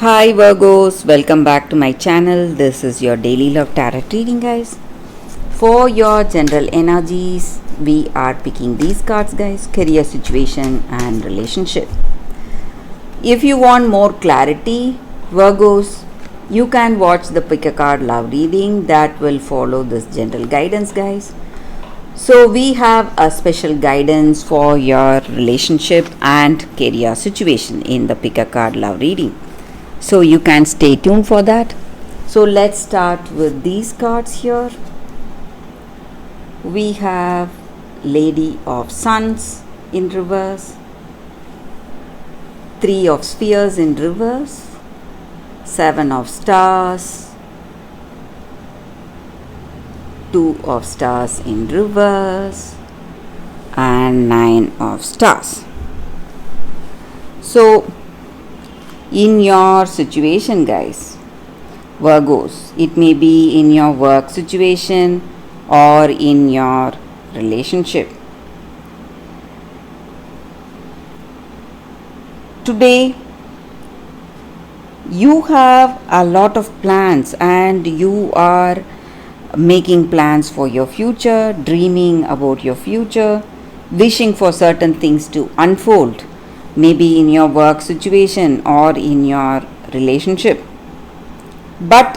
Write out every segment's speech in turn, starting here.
Hi Virgos, welcome back to my channel. This is your daily love tarot reading, guys. For your general energies, we are picking these cards, guys: career situation and relationship. If you want more clarity, Virgos, you can watch the pick a card love reading that will follow this general guidance, guys. So we have a special guidance for your relationship and career situation in the pick a card love reading. So you can stay tuned for that. So let's start with these cards here. We have Lady of Suns in reverse, Three of Spheres in reverse, Seven of Stars, Two of Stars in reverse, and Nine of Stars. So in your situation, guys, Virgos, it may be in your work situation or in your relationship. Today you have a lot of plans and you are making plans for your future, dreaming about your future, wishing for certain things to unfold, maybe in your work situation or in your relationship. But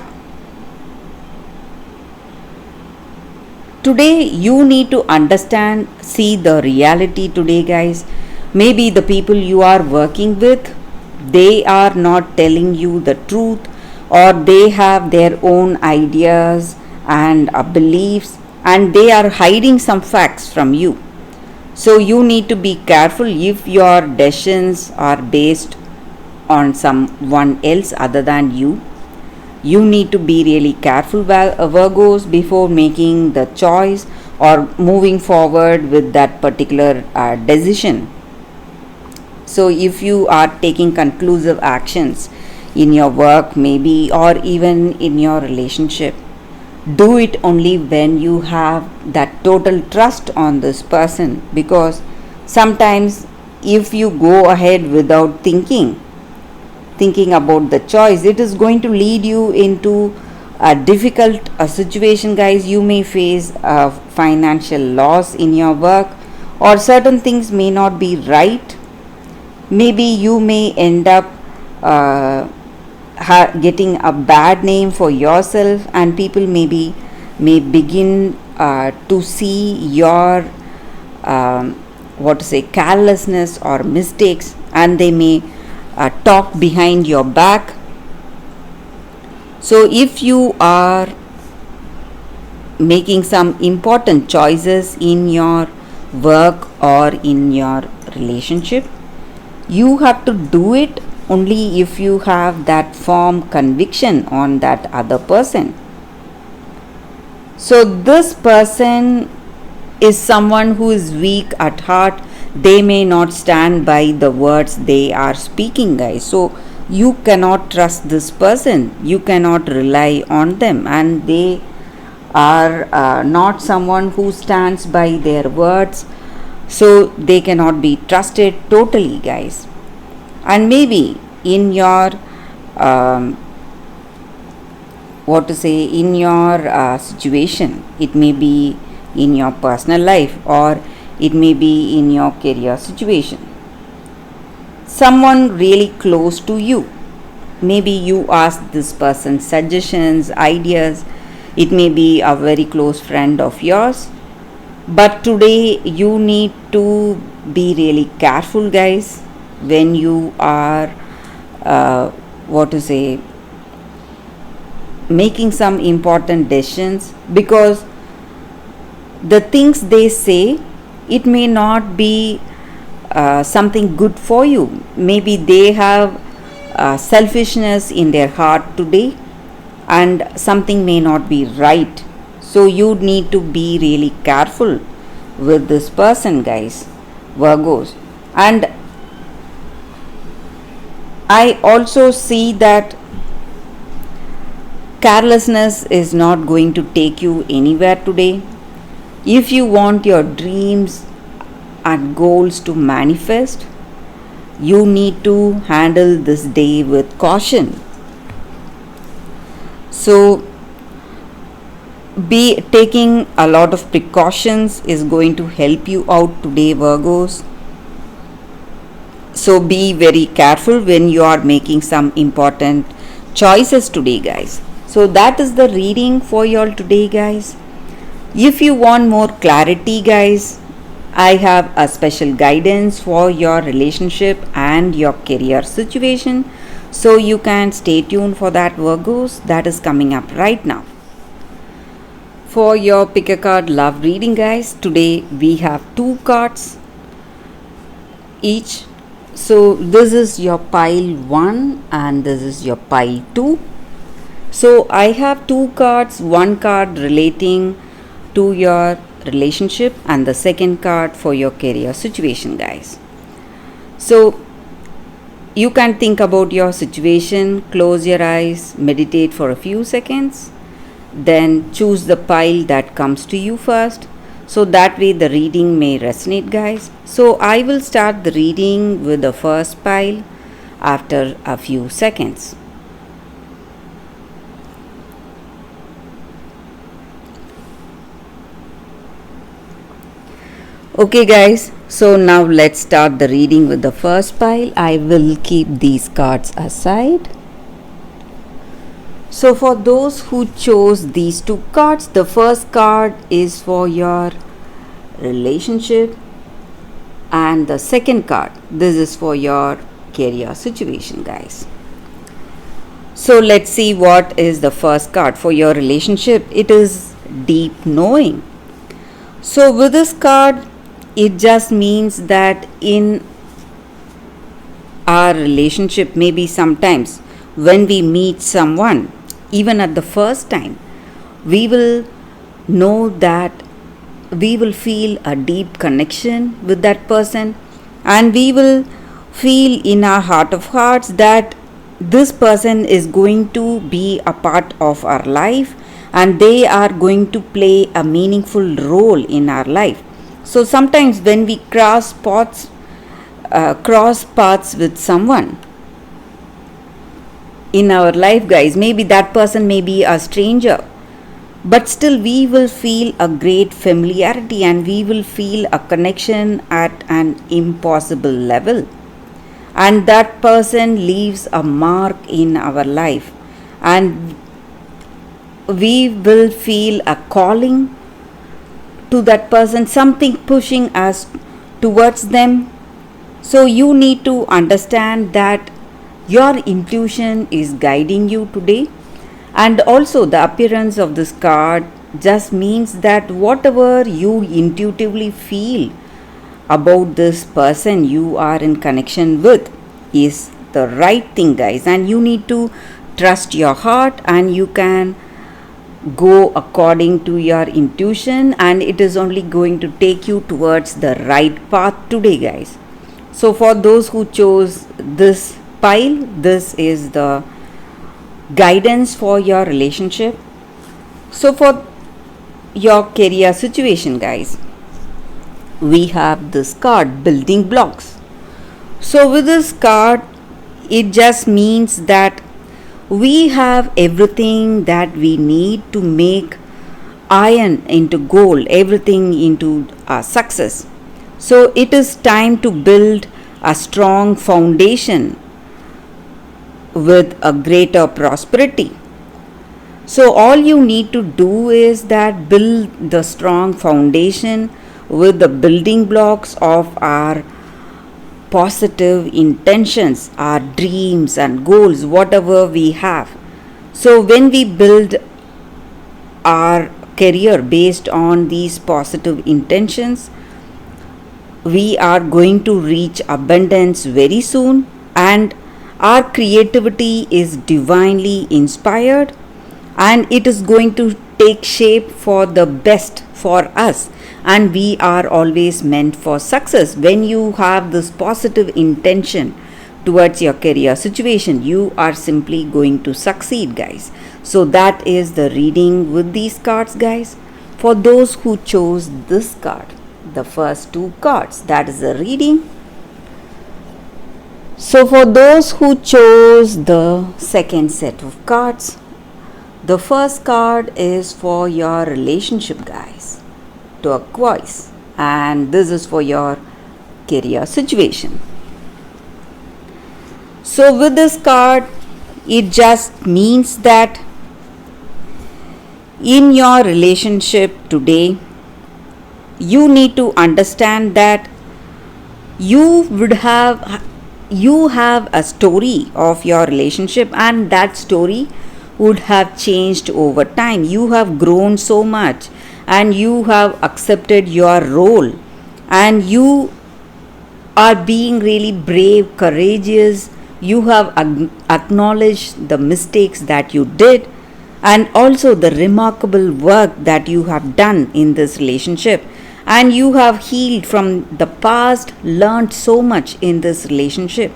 today you need to understand, see the reality today, guys. Maybe the people you are working with, they are not telling you the truth, or they have their own ideas and beliefs, and they are hiding some facts from you. So you need to be careful if your decisions are based on someone else other than you. You need to be really careful, Virgos, before making the choice or moving forward with that particular decision. So if you are taking conclusive actions in your work, maybe, or even in your relationship, do it only when you have that total trust on this person, because sometimes if you go ahead without thinking about the choice, it is going to lead you into a difficult situation, guys. You may face a financial loss in your work, or certain things may not be right. Maybe you may end up getting a bad name for yourself, and people may begin to see your carelessness or mistakes, and they may talk behind your back. So if you are making some important choices in your work or in your relationship, you have to do it only if you have that firm conviction on that other person. So this person is someone who is weak at heart. They may not stand by the words they are speaking, guys. So you cannot trust this person. You cannot rely on them, and they are not someone who stands by their words. So they cannot be trusted totally, guys. And maybe in your in your situation, it may be in your personal life, or it may be in your career situation, someone really close to you, maybe you ask this person suggestions, ideas. It may be a very close friend of yours. But today you need to be really careful, guys, when you are making some important decisions, because the things they say, it may not be something good for you. Maybe they have selfishness in their heart today, and something may not be right. So you need to be really careful with this person, guys, Virgos. And I also see that carelessness is not going to take you anywhere today. If you want your dreams and goals to manifest, You need to handle this day with caution. So, be taking a lot of precautions is going to help you out today, Virgos. So, be very careful when you are making some important choices today, guys. So, that is the reading for you all today, guys. If you want more clarity, guys, I have a special guidance for your relationship and your career situation. So you can stay tuned for that, Virgos. That is coming up right now. For your pick a card love reading, guys, today we have 2 cards each. So this is your pile 1 and this is your pile 2. So I have 2 cards, one card relating to your relationship and the second card for your career situation, guys. So you can think about your situation, close your eyes, meditate for a few seconds, then choose the pile that comes to you first, so that way the reading may resonate, guys. So I will start the reading with the first pile after a few seconds. Okay, guys, so now let's start the reading with the first pile. I will keep these cards aside. So for those who chose these 2 cards, the first card is for your relationship and the second card, this is for your career situation, guys. So let's see what is the first card for your relationship. It is deep knowing. So with this card, it just means that in our relationship, maybe sometimes when we meet someone, even at the first time, we will know that we will feel a deep connection with that person, and we will feel in our heart of hearts that this person is going to be a part of our life and they are going to play a meaningful role in our life. So sometimes when we cross paths with someone in our life, guys, maybe that person may be a stranger, but still we will feel a great familiarity and we will feel a connection at an impossible level, and that person leaves a mark in our life and we will feel a calling to that person, something pushing us towards them. So you need to understand that your intuition is guiding you today, and also the appearance of this card just means that whatever you intuitively feel about this person you are in connection with is the right thing, guys, and you need to trust your heart and you can go according to your intuition, and it is only going to take you towards the right path today, guys. So for those who chose this pile, this is the guidance for your relationship. So for your career situation, guys, we have this card, building blocks. So with this card, it just means that we have everything that we need to make iron into gold, everything into success. So it is time to build a strong foundation with a greater prosperity. So all you need to do is that build the strong foundation with the building blocks of our positive intentions, our dreams and goals, whatever we have. So when we build our career based on these positive intentions, we are going to reach abundance very soon, and our creativity is divinely inspired and it is going to take shape for the best for us, and we are always meant for success. When you have this positive intention towards your career situation, you are simply going to succeed, guys. So that is the reading with these cards, guys. For those who chose this card, the first 2 cards, that is the reading. So for those who chose the second set of cards, the first card is for your relationship, guys, turquoise, and this is for your career situation. So with this card, it just means that in your relationship today, you need to understand that you have a story of your relationship, and that story would have changed over time. You have grown so much, and you have accepted your role, and you are being really brave, courageous. You have acknowledged the mistakes that you did, and also the remarkable work that you have done in this relationship, and you have healed from the past, learned so much in this relationship.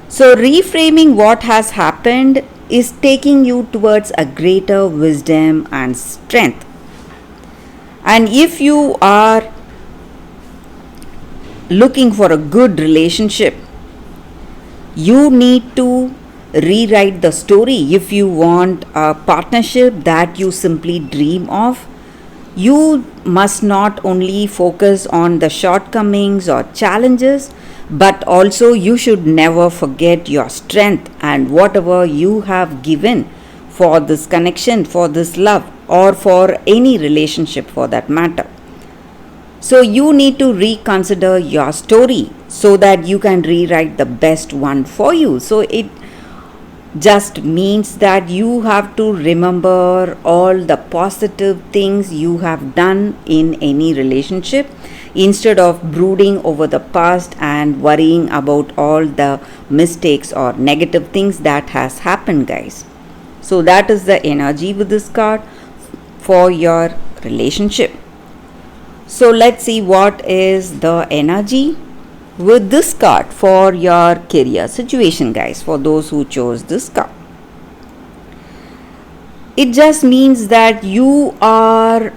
So reframing what has happened is taking you towards a greater wisdom and strength. And if you are looking for a good relationship, you need to rewrite the story. If you want a partnership that you simply dream of, you must not only focus on the shortcomings or challenges, but also you should never forget your strength and whatever you have given for this connection, for this love, or for any relationship for that matter. So you need to reconsider your story so that you can rewrite the best one for you. So it just means that you have to remember all the positive things you have done in any relationship instead of brooding over the past and worrying about all the mistakes or negative things that has happened, guys. So that is the energy with this card for your relationship. So let's see what is the energy with this card for your career situation, guys, for those who chose this card. It just means that you are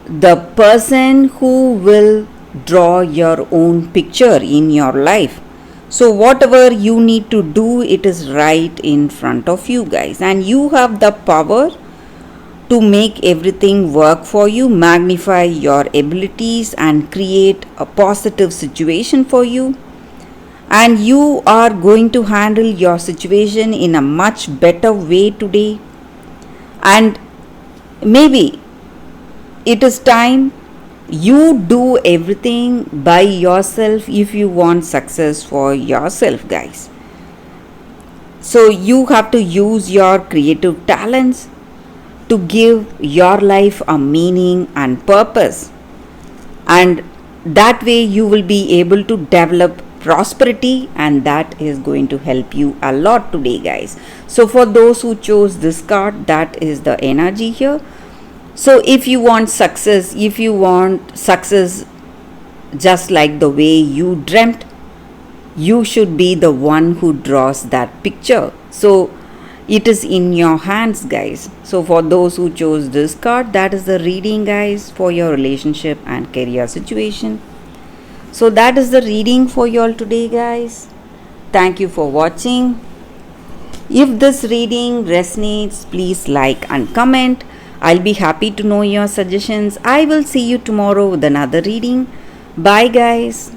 the person who will draw your own picture in your life. So whatever you need to do, it is right in front of you, guys, and you have the power to make everything work for you, magnify your abilities, and create a positive situation for you. And you are going to handle your situation in a much better way today. And maybe it is time you do everything by yourself if you want success for yourself, guys. So you have to use your creative talents to give your life a meaning and purpose, and that way you will be able to develop prosperity, and that is going to help you a lot today, guys. So for those who chose this card, that is the energy here. So if you want success, just like the way you dreamt, you should be the one who draws that picture. So it is in your hands, guys. So for those who chose this card, that is the reading, guys, for your relationship and career situation. So that is the reading for you all today, guys. Thank you for watching. If this reading resonates, please like and comment. I'll be happy to know your suggestions. I will see you tomorrow with another reading. Bye, guys.